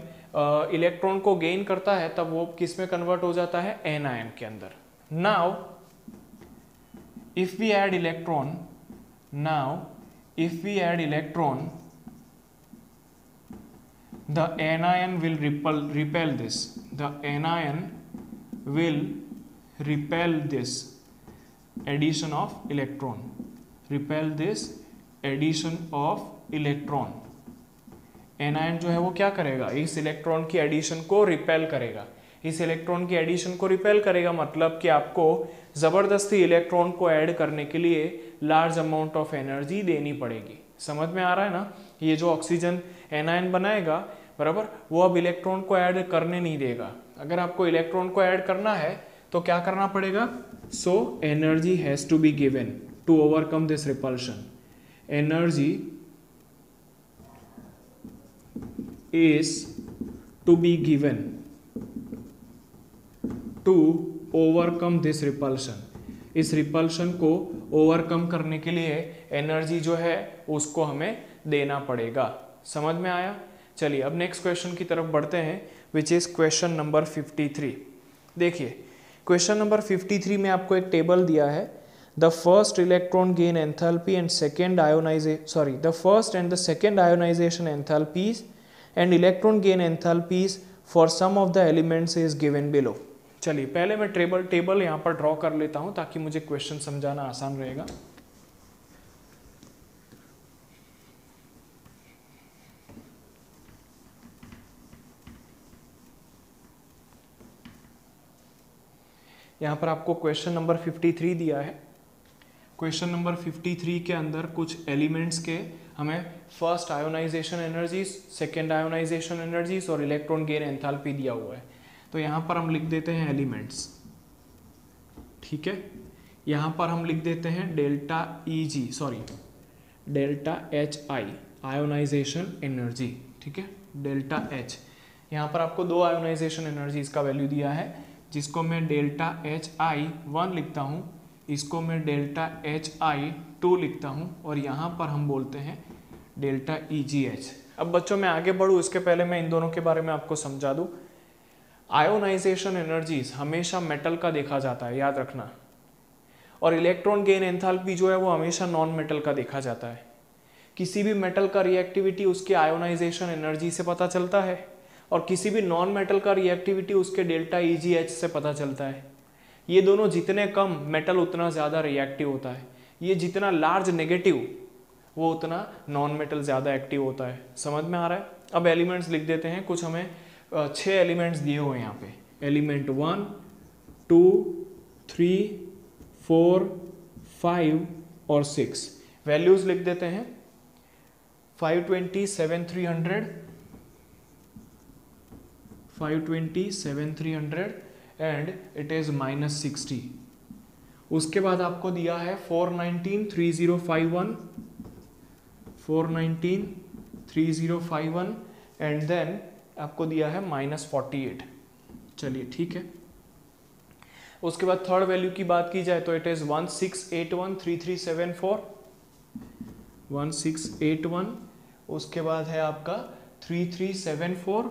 S2: इलेक्ट्रॉन को गेन करता है तब वो किस में कन्वर्ट हो जाता है, एन आयन के अंदर। Now if we add electron, the anion will repel this, the anion will repel this addition of electron, anion जो है वो क्या करेगा, इस इलेक्ट्रॉन की एडिशन को रिपेल करेगा। इस इलेक्ट्रॉन की एडिशन को रिपेल करेगा मतलब कि आपको जबरदस्ती इलेक्ट्रॉन को ऐड करने के लिए लार्ज अमाउंट ऑफ एनर्जी देनी पड़ेगी। समझ में आ रहा है ना। ये जो ऑक्सीजन एनायन बनाएगा, बराबर, वो अब इलेक्ट्रॉन को ऐड करने नहीं देगा। अगर आपको इलेक्ट्रॉन को ऐड करना है तो क्या करना पड़ेगा, so energy has to be given to overcome this repulsion. Energy is to be given to overcome this repulsion। इस रिपल्शन को ओवरकम करने के लिए एनर्जी जो है उसको हमें देना पड़ेगा। समझ में आया। चलिए अब नेक्स्ट क्वेश्चन की तरफ बढ़ते हैं, विच इज क्वेश्चन नंबर 53। देखिए क्वेश्चन नंबर 53 में आपको एक टेबल दिया है। The first electron gain enthalpy and second the first and the second ionization enthalpies and electron gain enthalpies for some of the elements is given below। चलिए पहले मैं table यहाँ पर ड्रॉ कर लेता हूँ ताकि मुझे क्वेश्चन समझाना आसान रहेगा। यहाँ पर आपको क्वेश्चन नंबर 53 दिया है। क्वेश्चन नंबर 53 के अंदर कुछ एलिमेंट्स के हमें first ionization energies, second ionization energies और इलेक्ट्रॉन गेन एंथैल्पी दिया हुआ है। तो यहाँ पर हम लिख देते हैं एलिमेंट्स, ठीक है। यहाँ पर हम लिख देते हैं delta H I ionization energy, ठीक है, डेल्टा एच। यहाँ पर आपको दो आयोनाइजेशन एनर्जीज का वैल्यू दिया है, जिसको मैं डेल्टा एच आई 1 लिखता हूँ, इसको मैं डेल्टा एच आई 2 लिखता हूँ, और यहाँ पर हम बोलते हैं डेल्टा ई जी एच। अब बच्चों मैं आगे बढ़ूँ इसके पहले मैं इन दोनों के बारे में आपको समझा दूँ। आयोनाइजेशन एनर्जीज हमेशा मेटल का देखा जाता है, याद रखना, और इलेक्ट्रॉन गेन एंथैल्पी जो है वो हमेशा नॉन मेटल का देखा जाता है। किसी भी मेटल का रिएक्टिविटी उसके आयोनाइजेशन एनर्जी से पता चलता है, और किसी भी नॉन मेटल का रिएक्टिविटी उसके डेल्टा ई जी एच से पता चलता है। ये दोनों जितने कम मेटल उतना ज़्यादा रिएक्टिव होता है, ये जितना लार्ज नेगेटिव वो उतना नॉन मेटल ज़्यादा एक्टिव होता है। समझ में आ रहा है। अब एलिमेंट्स लिख देते हैं। कुछ हमें 6 एलिमेंट्स दिए हुए हैं यहाँ पे, एलिमेंट 1, 2, 3, 4, 5 और 6। वैल्यूज लिख देते हैं 520, 7300, 520, 7300 एंड इट इज -60। उसके बाद आपको दिया है 419, 3051, 419, 3051 एंड देन आपको दिया है -48। चलिए ठीक है। उसके बाद थर्ड वैल्यू की बात की जाए तो इट इज 1681, 3374, 1681। उसके बाद है आपका 3374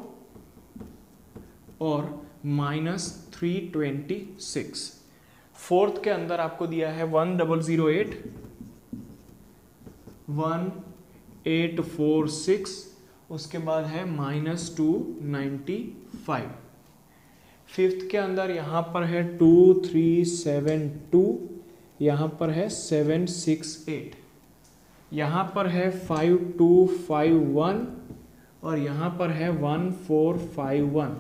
S2: और -326। फोर्थ के अंदर आपको दिया है 1008, 1846। उसके बाद है -295। फिफ्थ के अंदर यहाँ पर है 2372, यहाँ पर है 768, यहाँ पर है 5251 और यहाँ पर है 1451।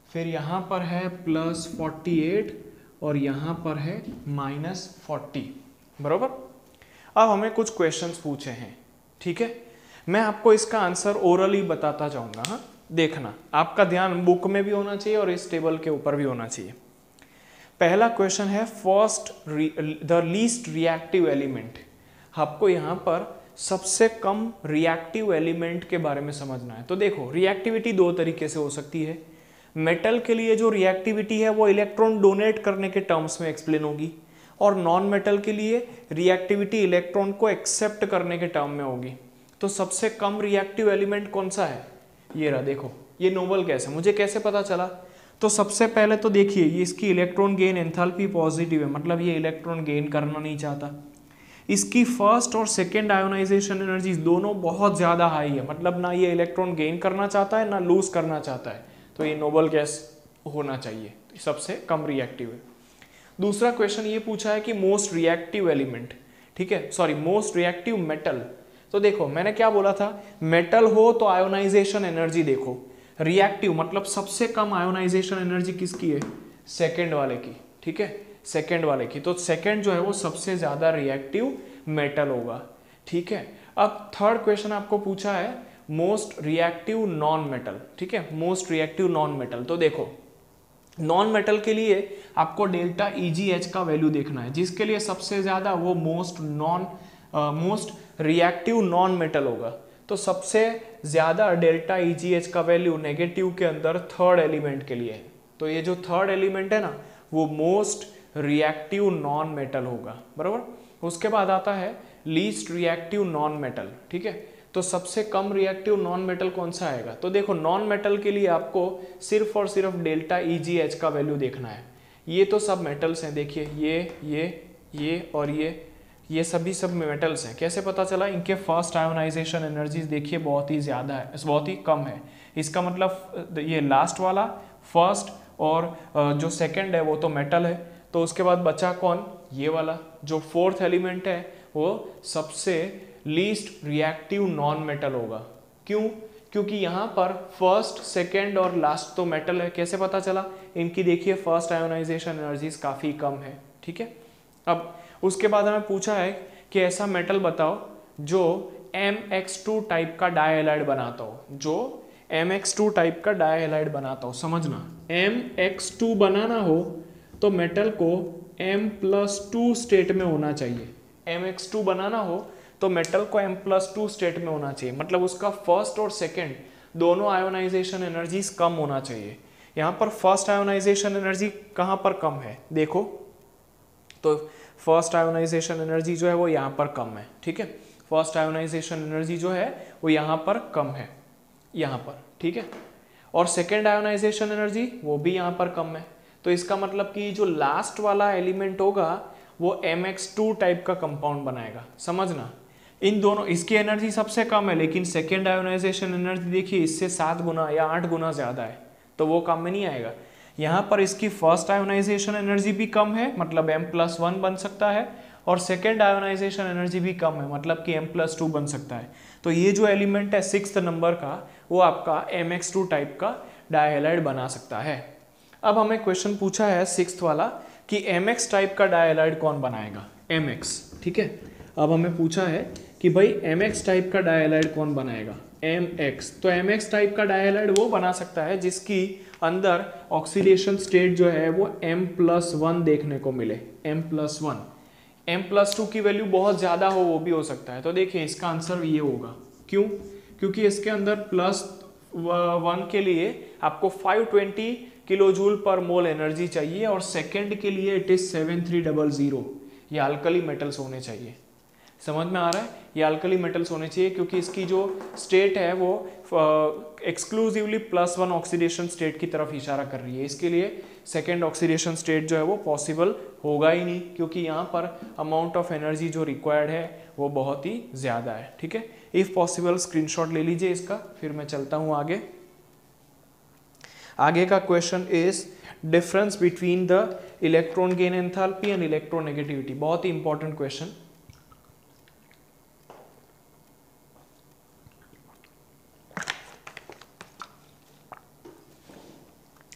S2: फिर यहाँ पर है +48 और यहाँ पर है -40। बरोबर। अब हमें कुछ क्वेश्चंस पूछे हैं, ठीक है। मैं आपको इसका आंसर ओरली बताता जाऊंगा। हाँ, देखना, आपका ध्यान बुक में भी होना चाहिए और इस टेबल के ऊपर भी होना चाहिए। पहला क्वेश्चन है first the least reactive element. आपको यहाँ पर सबसे कम रिएक्टिव एलिमेंट के बारे में समझना है। तो देखो रिएक्टिविटी दो तरीके से हो सकती है। मेटल के लिए जो रिएक्टिविटी है वो इलेक्ट्रॉन डोनेट करने के टर्म्स में एक्सप्लेन होगी, और नॉन मेटल के लिए रिएक्टिविटी इलेक्ट्रॉन को एक्सेप्ट करने के टर्म में होगी। तो सबसे कम रिएक्टिव एलिमेंट कौन सा है? ये रहा, देखो ये नोबल गैस है। मुझे कैसे पता चला? तो सबसे पहले तो देखिए ये इसकी इलेक्ट्रॉन गेन एंथैल्पी पॉजिटिव है, मतलब ये इलेक्ट्रॉन गेन करना नहीं चाहता। इसकी फर्स्ट और सेकेंड आयोनाइजेशन एनर्जीज दोनों बहुत ज़्यादा हाई है, मतलब ना ये इलेक्ट्रॉन गेन करना चाहता है ना लूज करना चाहता है। तो ये नोबल गैस होना चाहिए, सबसे कम रिएक्टिव है। दूसरा क्वेश्चन ये पूछा है कि मोस्ट रिएक्टिव एलिमेंट, ठीक है, सॉरी मोस्ट रिएक्टिव मेटल। तो देखो मैंने क्या बोला था, मेटल हो तो आयोनाइजेशन एनर्जी देखो, रिएक्टिव मतलब सबसे कम आयोनाइजेशन एनर्जी किसकी है? सेकेंड वाले की, ठीक है, सेकेंड वाले की। तो सेकेंड जो है वो सबसे ज्यादा रिएक्टिव मेटल होगा, ठीक है। अब थर्ड क्वेश्चन आपको पूछा है मोस्ट रिएक्टिव नॉन मेटल, ठीक है, मोस्ट रिएक्टिव नॉन मेटल। तो देखो नॉन मेटल के लिए आपको डेल्टा EgH का वैल्यू देखना है, जिसके लिए सबसे ज्यादा वो मोस्ट रिएक्टिव नॉन मेटल होगा। तो सबसे ज्यादा डेल्टा EgH का वैल्यू नेगेटिव के अंदर थर्ड एलिमेंट के लिए है। तो ये जो थर्ड एलिमेंट है ना वो मोस्ट रिएक्टिव नॉन मेटल होगा, बराबर। उसके बाद आता है लीस्ट रिएक्टिव नॉन मेटल, ठीक है। तो सबसे कम रिएक्टिव नॉन मेटल कौन सा आएगा? तो देखो नॉन मेटल के लिए आपको सिर्फ और सिर्फ डेल्टा EgH का वैल्यू देखना है। ये तो सब मेटल्स हैं, देखिए ये और ये सभी सब मेटल्स हैं। कैसे पता चला? इनके फर्स्ट आयोनाइजेशन एनर्जीज देखिए बहुत ही ज़्यादा है, बहुत ही कम है। इसका मतलब ये लास्ट वाला फर्स्ट और जो सेकंड है वो तो मेटल है। तो उसके बाद बचा कौन? ये वाला जो फोर्थ एलिमेंट है वो सबसे लीस्ट रिएक्टिव नॉन मेटल होगा। क्यों? क्योंकि यहाँ पर फर्स्ट सेकेंड और लास्ट तो मेटल है। कैसे पता चला? इनकी देखिए फर्स्ट आयोनाइजेशन एनर्जीज काफ़ी कम है, ठीक है। अब उसके बाद हमें पूछा है कि ऐसा मेटल बताओ जो MX2 टाइप का डायहैलाइड बनाता हो, जो MX2 टाइप का डायहैलाइड बनाता हो। समझना, MX2 बनाना हो तो मेटल को M+2 स्टेट में होना चाहिए। MX2 बनाना हो तो मेटल को M+2 स्टेट में होना चाहिए, मतलब उसका फर्स्ट और सेकेंड दोनों आयोनाइजेशन एनर्जीज कम होना चाहिए। यहाँ पर फर्स्ट आयोनाइजेशन एनर्जी कहाँ पर कम है? देखो तो फर्स्ट आयोनाइजेशन एनर्जी जो है वो यहाँ पर कम है, ठीक है। फर्स्ट आयोनाइजेशन एनर्जी जो है वो यहाँ पर कम है, यहाँ पर, ठीक है। और सेकेंड आयोनाइजेशन एनर्जी वो भी यहाँ पर कम है। तो इसका मतलब कि जो लास्ट वाला एलिमेंट होगा वो MX2 टाइप का कंपाउंड बनाएगा। समझना, इन दोनों, इसकी एनर्जी सबसे कम है लेकिन सेकेंड आयोनाइजेशन एनर्जी देखिए इससे 7 गुना या 8 गुना ज़्यादा है, तो वो काम में नहीं आएगा। यहाँ पर इसकी फर्स्ट आयोनाइजेशन एनर्जी भी कम है, मतलब M+1 बन सकता है, और सेकेंड आयोनाइजेशन एनर्जी भी कम है, मतलब कि M+2 बन सकता है। तो ये जो एलिमेंट है 6th नंबर का वो आपका MX2 टाइप का डायहैलाइड बना सकता है। अब हमें क्वेश्चन पूछा है 6th वाला कि MX टाइप का डायहैलाइड कौन बनाएगा? MX, ठीक है। अब हमें पूछा है कि भाई MX टाइप का डायहैलाइड कौन बनाएगा? MX। तो MX टाइप का डायहैलाइड वो बना सकता है जिसकी अंदर ऑक्सीडेशन स्टेट जो है वो M+1 देखने को मिले, M+1। M+2 की वैल्यू बहुत ज़्यादा हो वो भी हो सकता है। तो देखिए इसका आंसर ये होगा। क्यों? क्योंकि इसके अंदर +1 के लिए आपको 520 किलोजूल पर मोल एनर्जी चाहिए, और सेकेंड के लिए इट इज 7300। ये अल्कली मेटल्स होने चाहिए। समझ में आ रहा है? ये अल्कली मेटल्स होने चाहिए क्योंकि इसकी जो स्टेट है वो एक्सक्लूसिवली +1 ऑक्सीडेशन स्टेट की तरफ इशारा कर रही है। इसके लिए सेकेंड ऑक्सीडेशन स्टेट जो है वो पॉसिबल होगा ही नहीं, क्योंकि यहाँ पर अमाउंट ऑफ एनर्जी जो रिक्वायर्ड है वो बहुत ही ज़्यादा है, ठीक है। इफ़ पॉसिबल स्क्रीनशॉट ले लीजिए इसका, फिर मैं चलता हूँ आगे। आगे का question is difference between the electron gain enthalpy and electronegativity. बहुत ही इंपॉर्टेंट क्वेश्चन।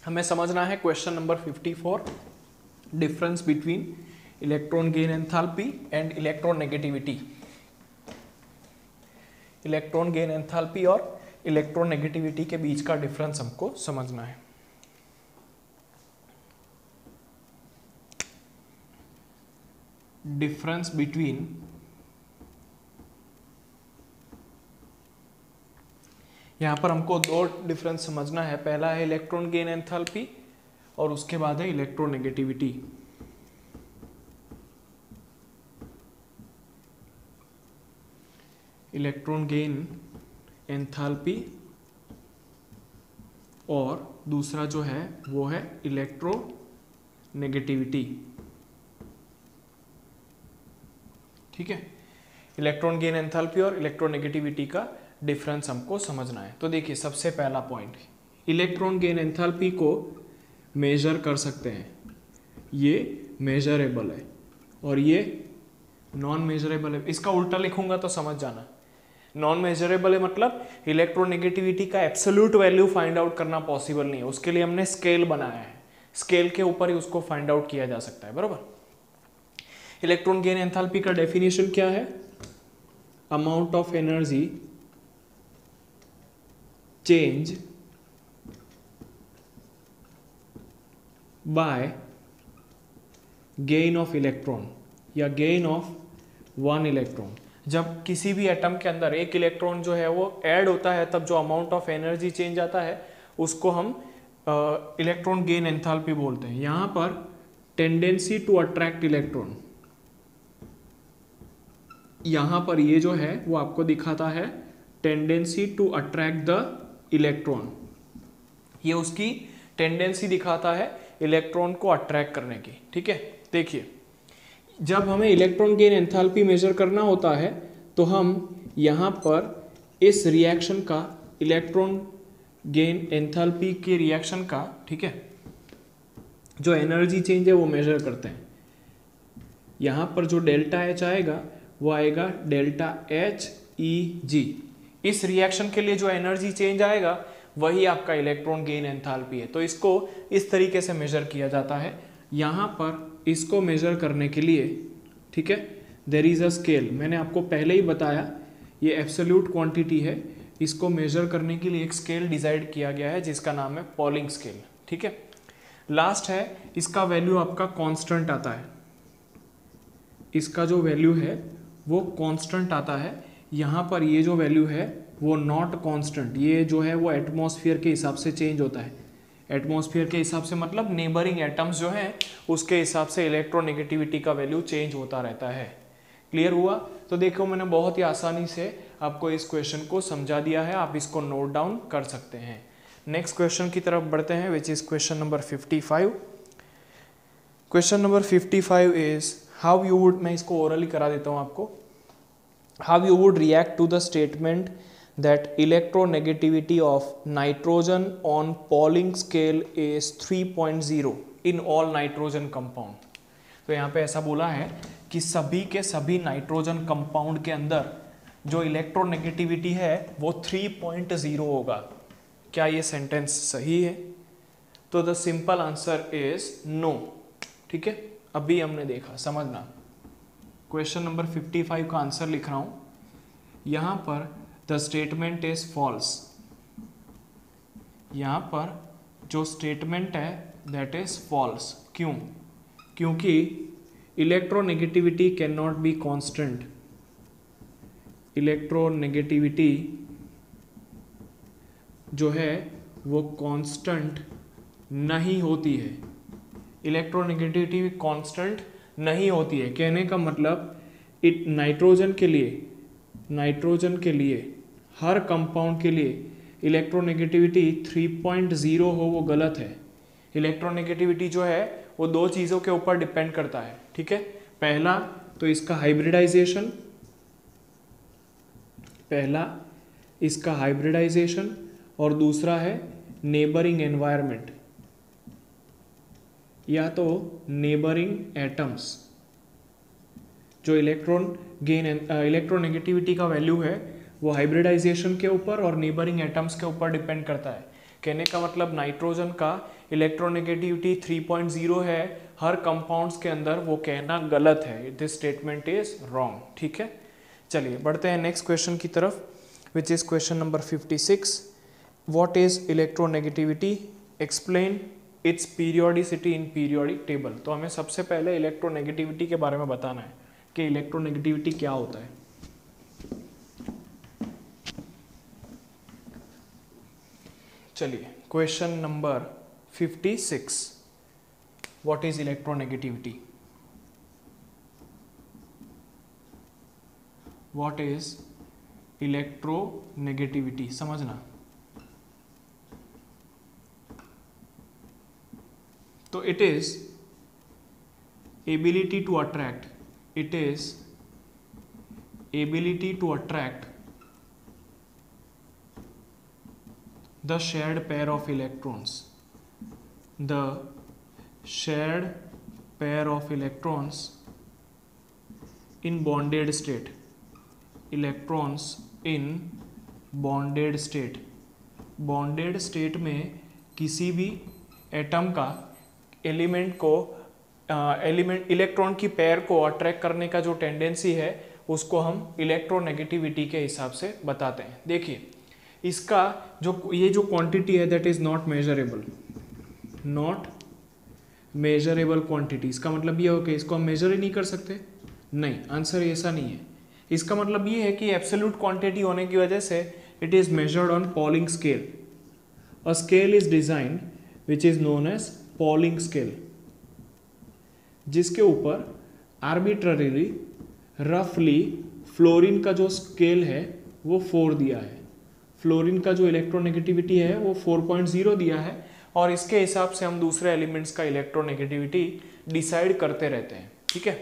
S2: हमें समझना है question number 54, difference between electron gain enthalpy and electronegativity. Electron gain enthalpy और इलेक्ट्रोनेगेटिविटी के बीच का डिफरेंस हमको समझना है। डिफरेंस बिटवीन यहाँ पर हमको दो डिफरेंस समझना है। पहला है इलेक्ट्रॉन गेन एंथैल्पी और उसके बाद है इलेक्ट्रोनेगेटिविटी। इलेक्ट्रॉन गेन एंथैल्पी और दूसरा जो है वो है इलेक्ट्रोनेगेटिविटी। ठीक है, इलेक्ट्रॉन गेन एंथैल्पी और इलेक्ट्रोनेगेटिविटी का डिफरेंस हमको समझना है। तो देखिए सबसे पहला पॉइंट, इलेक्ट्रॉन गेन एंथैल्पी को मेजर कर सकते हैं, ये मेजरेबल है और ये नॉन मेजरेबल है। इसका उल्टा लिखूंगा तो समझ जाना, नॉन मेजरेबल है मतलब इलेक्ट्रोनेगेटिविटी का एब्सोल्यूट वैल्यू फाइंड आउट करना पॉसिबल नहीं है, उसके लिए हमने स्केल बनाया है, स्केल के ऊपर ही उसको फाइंड आउट किया जा सकता है, बराबर। इलेक्ट्रॉन गेन एंथैल्पी का डेफिनेशन क्या है? Amount of energy change bye gain of electron या गेन ऑफ वन इलेक्ट्रॉन। जब किसी भी एटम के अंदर एक इलेक्ट्रॉन जो है वो ऐड होता है तब जो अमाउंट ऑफ एनर्जी चेंज आता है उसको हम इलेक्ट्रॉन गेन एंथैल्पी बोलते हैं। यहां पर टेंडेंसी टू अट्रैक्ट इलेक्ट्रॉन, यहां पर ये जो है वो आपको दिखाता है tendency to attract the electron, ये उसकी टेंडेंसी दिखाता है इलेक्ट्रॉन को अट्रैक्ट करने की। ठीक है, देखिए जब हमें इलेक्ट्रॉन गेन एंथैल्पी मेजर करना होता है तो हम यहाँ पर इस रिएक्शन का, इलेक्ट्रॉन गेन एंथैल्पी के रिएक्शन का, ठीक है, जो एनर्जी चेंज है वो मेजर करते हैं। यहाँ पर जो डेल्टा एच आएगा वो आएगा डेल्टा एच ई जी। इस रिएक्शन के लिए जो एनर्जी चेंज आएगा वही आपका इलेक्ट्रॉन गेन एंथैल्पी है। तो इसको इस तरीके से मेजर किया जाता है। यहाँ पर इसको मेजर करने के लिए, ठीक है, देयर इज अ स्केल। मैंने आपको पहले ही बताया ये एब्सोल्यूट क्वांटिटी है, इसको मेजर करने के लिए एक स्केल डिसाइड किया गया है जिसका नाम है पॉलिंग स्केल। ठीक है, लास्ट है इसका वैल्यू आपका कांस्टेंट आता है, इसका जो वैल्यू है वो कांस्टेंट आता है। यहाँ पर ये जो वैल्यू है वो नॉट कांस्टेंट, ये जो है वो एटमॉस्फेयर के हिसाब से चेंज होता है। एटमॉस्फेयर के हिसाब से मतलब नेबरिंग एटम्स जो हैं उसके हिसाब से इलेक्ट्रोनेगेटिविटी का वैल्यू चेंज होता रहता है। क्लियर हुआ? तो देखो मैंने बहुत ही आसानी से आपको इस क्वेश्चन को समझा दिया है, आप इसको नोट डाउन कर सकते हैं। नेक्स्ट क्वेश्चन की तरफ बढ़ते हैं, which is question number 55। Question number 55 is how you would, मैं इसको ओरली करा देता हूँ आपको, how you would react to the statement that electronegativity of nitrogen on Pauling scale is 3.0 in all nitrogen compound। तो यहाँ पे ऐसा बोला है कि सभी के सभी नाइट्रोजन कंपाउंड के अंदर जो इलेक्ट्रोनेगेटिविटी है वो 3.0 होगा। क्या ये सेंटेंस सही है? तो the simple answer is no. ठीक है, अभी हमने देखा, समझना। क्वेश्चन नंबर 55 का आंसर लिख रहा हूं। यहां पर द स्टेटमेंट इज फॉल्स, यहां पर जो स्टेटमेंट है दैट इज फॉल्स। क्यों? क्योंकि electronegativity can not be constant, electronegativity जो है वो कांस्टेंट नहीं होती है, इलेक्ट्रोनेगेटिविटी कांस्टेंट नहीं होती है। कहने का मतलब नाइट्रोजन के लिए हर कंपाउंड के लिए इलेक्ट्रोनेगेटिविटी 3.0 हो वो गलत है। इलेक्ट्रोनेगेटिविटी जो है वो दो चीज़ों के ऊपर डिपेंड करता है। ठीक है, पहला तो इसका हाइब्रिडाइजेशन, और दूसरा है नेबरिंग एनवायरनमेंट या तो नेबरिंग एटम्स। जो इलेक्ट्रोनेगेटिविटी का वैल्यू है वो हाइब्रिडाइजेशन के ऊपर और नेबरिंग एटम्स के ऊपर डिपेंड करता है। कहने का मतलब नाइट्रोजन का इलेक्ट्रोनेगेटिविटी 3.0 है हर कंपाउंड्स के अंदर, वो कहना गलत है। This statement is wrong. ठीक है, चलिए बढ़ते हैं नेक्स्ट क्वेश्चन की तरफ, विच is question number 56। What is electronegativity? Explain it's periodicity in periodic table. तो हमें सबसे पहले इलेक्ट्रोनेगेटिविटी के बारे में बताना है। कि इलेक्ट्रोनेगेटिविटी क्या होता है। चलिए question number 56, what is electronegativity? What is electronegativity, समझना। तो it is ability to attract, it is ability to attract the shared pair of electrons, the shared pair of electrons in bonded state, electrons in bonded state, bonded state में किसी भी atom का element को electron की pair को attract करने का जो टेंडेंसी है उसको हम इलेक्ट्रोनेगेटिविटी के हिसाब से बताते हैं। देखिए इसका ये जो क्वांटिटी है that is not measurable, not measurable quantity. इसका मतलब ये हो कि इसको हम मेजर ही नहीं कर सकते? नहीं, आंसर ऐसा नहीं है। इसका मतलब ये है कि एब्सोल्यूट क्वांटिटी होने की वजह से it is measured on Pauling scale. A scale is designed which is known as Pauling scale, जिसके ऊपर आर्बिट्ररीली रफली फ्लोरीन का जो स्केल है वो 4 दिया है, फ्लोरीन का जो इलेक्ट्रोनेगेटिविटी है वो 4.0 दिया है, और इसके हिसाब से हम दूसरे एलिमेंट्स का इलेक्ट्रोनेगेटिविटी डिसाइड करते रहते हैं। ठीक है,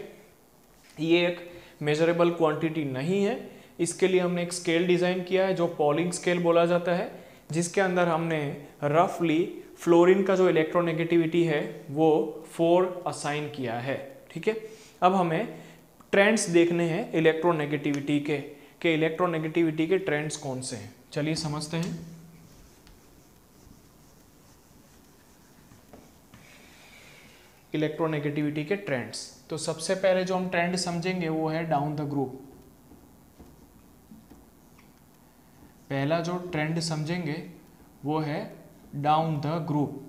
S2: ये एक मेजरेबल क्वांटिटी नहीं है, इसके लिए हमने एक स्केल डिज़ाइन किया है जो पॉलिंग स्केल बोला जाता है, जिसके अंदर हमने रफली फ्लोरीन का जो इलेक्ट्रोनेगेटिविटी है वो 4 असाइन किया है। ठीक है, अब हमें ट्रेंड्स देखने हैं इलेक्ट्रोनेगेटिविटी के इलेक्ट्रोनेगेटिविटी के ट्रेंड्स कौन से हैं, चलिए समझते हैं। इलेक्ट्रोनेगेटिविटी के ट्रेंड्स, तो सबसे पहले जो हम ट्रेंड समझेंगे वो है डाउन द ग्रुप। पहला जो ट्रेंड समझेंगे वो है डाउन द ग्रुप।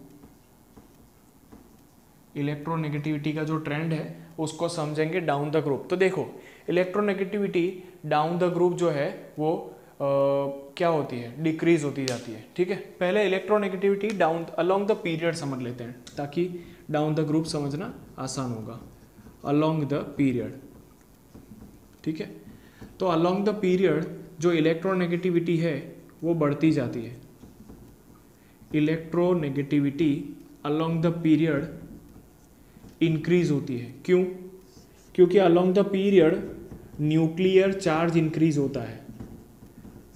S2: इलेक्ट्रोनेगेटिविटी का जो ट्रेंड है उसको समझेंगे डाउन द ग्रुप। तो देखो इलेक्ट्रोनेगेटिविटी डाउन द ग्रुप जो है वो क्या होती है, डिक्रीज होती जाती है। ठीक है, पहले electronegativity down along the period समझ लेते हैं ताकि डाउन द ग्रुप समझना आसान होगा। अलोंग द पीरियड, ठीक है, तो अलोंग द पीरियड जो इलेक्ट्रोनेगेटिविटी है वो बढ़ती जाती है। Electronegativity along the period increase होती है। क्यों? क्योंकि along the period nuclear charge increase होता है,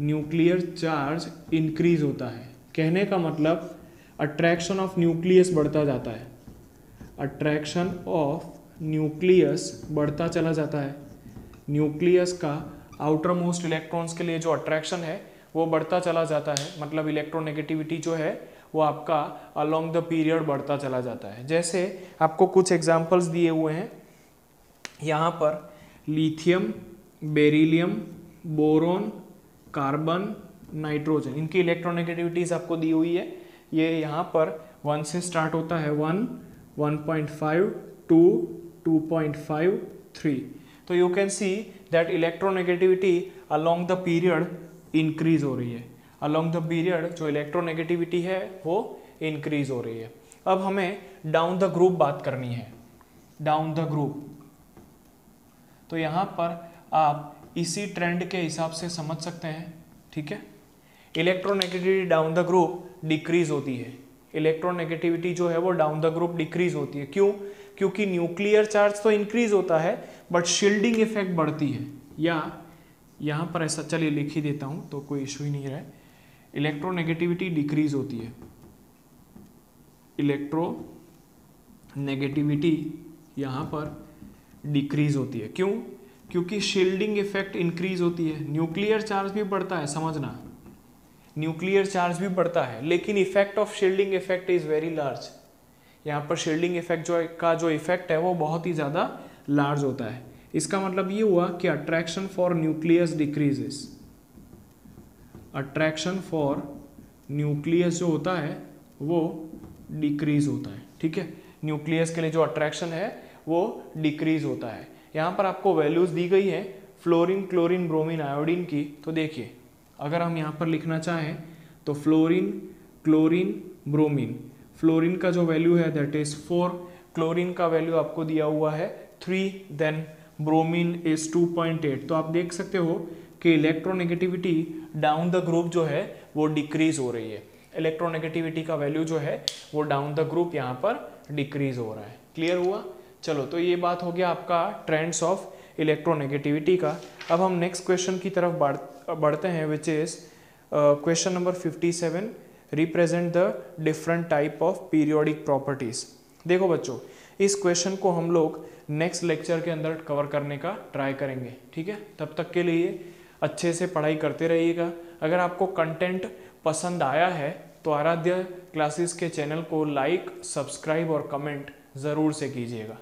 S2: न्यूक्लियर चार्ज इंक्रीज होता है। कहने का मतलब अट्रैक्शन ऑफ न्यूक्लियस बढ़ता जाता है, अट्रैक्शन ऑफ न्यूक्लियस बढ़ता चला जाता है। न्यूक्लियस का आउटर मोस्ट इलेक्ट्रॉन्स के लिए जो अट्रैक्शन है वो बढ़ता चला जाता है, मतलब इलेक्ट्रोनेगेटिविटी जो है वो आपका अलोंग द पीरियड बढ़ता चला जाता है। जैसे आपको कुछ एग्जांपल्स दिए हुए हैं यहाँ पर, lithium, beryllium, boron, carbon, nitrogen, इनकी इलेक्ट्रोनेगेटिविटीज आपको दी हुई है। ये यहाँ पर 1 से स्टार्ट होता है, 1, 1.5, 2, 2.5, 3। तो you can see that electronegativity along the period increase हो रही है। अलोंग द पीरियड जो इलेक्ट्रोनेगेटिविटी है वो इंक्रीज हो रही है। अब हमें डाउन द ग्रुप बात करनी है, डाउन द ग्रुप। तो यहाँ पर आप इसी ट्रेंड के हिसाब से समझ सकते हैं। ठीक है, electronegativity down the group decrease होती है। इलेक्ट्रोनेगेटिविटी जो है वो डाउन द ग्रुप डिक्रीज होती है। क्यों? क्योंकि न्यूक्लियर चार्ज तो इंक्रीज होता है बट शील्डिंग इफेक्ट बढ़ती है। या यहाँ पर ऐसा, चलिए लिख ही देता हूँ तो कोई इशू ही नहीं रहा है। इलेक्ट्रोनेगेटिविटी डिक्रीज होती है, इलेक्ट्रोनेगेटिविटी यहाँ पर डिक्रीज होती है। क्यों? क्योंकि शील्डिंग इफेक्ट इंक्रीज होती है। न्यूक्लियर चार्ज भी बढ़ता है, समझना, न्यूक्लियर चार्ज भी बढ़ता है, लेकिन effect of shielding effect is very large. यहाँ पर शील्डिंग इफेक्ट जो इफेक्ट है वो बहुत ही ज़्यादा लार्ज होता है। इसका मतलब ये हुआ कि attraction for nucleus decreases, attraction for nucleus जो होता है वो डिक्रीज होता है। ठीक है, न्यूक्लियस के लिए जो अट्रैक्शन है वो डिक्रीज होता है। यहाँ पर आपको वैल्यूज दी गई है फ्लोरीन, क्लोरीन, ब्रोमीन, आयोडीन की। तो देखिए अगर हम यहाँ पर लिखना चाहें तो फ्लोरीन, क्लोरीन, ब्रोमीन, फ्लोरीन का जो वैल्यू है दैट इज 4, क्लोरीन का वैल्यू आपको दिया हुआ है 3, देन ब्रोमीन इज 2.8। तो आप देख सकते हो कि इलेक्ट्रोनेगेटिविटी डाउन द ग्रुप जो है वो डिक्रीज हो रही है। इलेक्ट्रोनेगेटिविटी का वैल्यू जो है वो डाउन द ग्रुप यहाँ पर डिक्रीज हो रहा है। क्लियर हुआ? चलो, तो ये बात हो गया आपका ट्रेंड्स ऑफ इलेक्ट्रोनेगेटिविटी का। अब हम नेक्स्ट क्वेश्चन की तरफ बढ़ते हैं, which is question number 57, represent the different type of periodic properties. देखो बच्चों, इस क्वेश्चन को हम लोग नेक्स्ट लेक्चर के अंदर कवर करने का ट्राई करेंगे, ठीक है? तब तक के लिए अच्छे से पढ़ाई करते रहिएगा। अगर आपको कंटेंट पसंद आया है तो आराध्य क्लासेस के चैनल को लाइक, सब्सक्राइब और कमेंट ज़रूर से कीजिएगा।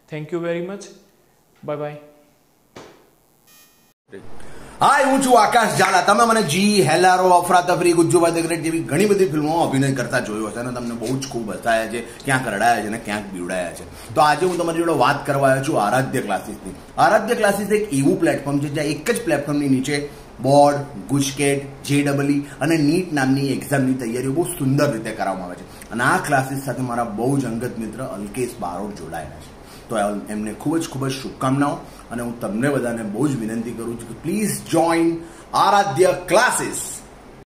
S2: Thank you very much, bye bye.
S3: Hi, હું છું આકાશ ઝાલા। તમે મને જી, હેલારો, અફરાતફરી, ગુજ્જુભાઈ ધ ગ્રેટ જેવી ઘણી બધી ફિલ્મોમાં અભિનય કરતા જોયો હશે અને તમને બહુ જ ખૂબ હસાયા છે, ક્યાંક રડાયા છે અને ક્યાંક બીવડાયા છે। તો આજે હું તમારી જોડે વાત કરવા આવ્યો છું આરાધ્ય ક્લાસીસની। આરાધ્ય ક્લાસીસ એક એવું પ્લેટફોર્મ છે જ્યાં એક જ પ્લેટફોર્મની નીચે બોર્ડ, ગુજકેટ, JEE અને નીટ નામની એક્ઝામની તૈયારીઓ બહુ સુંદર રીતે કરાવવામાં આવે છે અને આ ક્લાસીસ સાથે મારા બહુ જ અંગત મિત્ર અલ્કેશ બારોટ જોડાયેલા છે। તો એમને ખૂબ જ શુભકામનાઓ અને હું તમને બધાને બહુ જ વિનંતી કરું છું કે પ્લીઝ જોઈન આરાધ્ય ક્લાસીસ।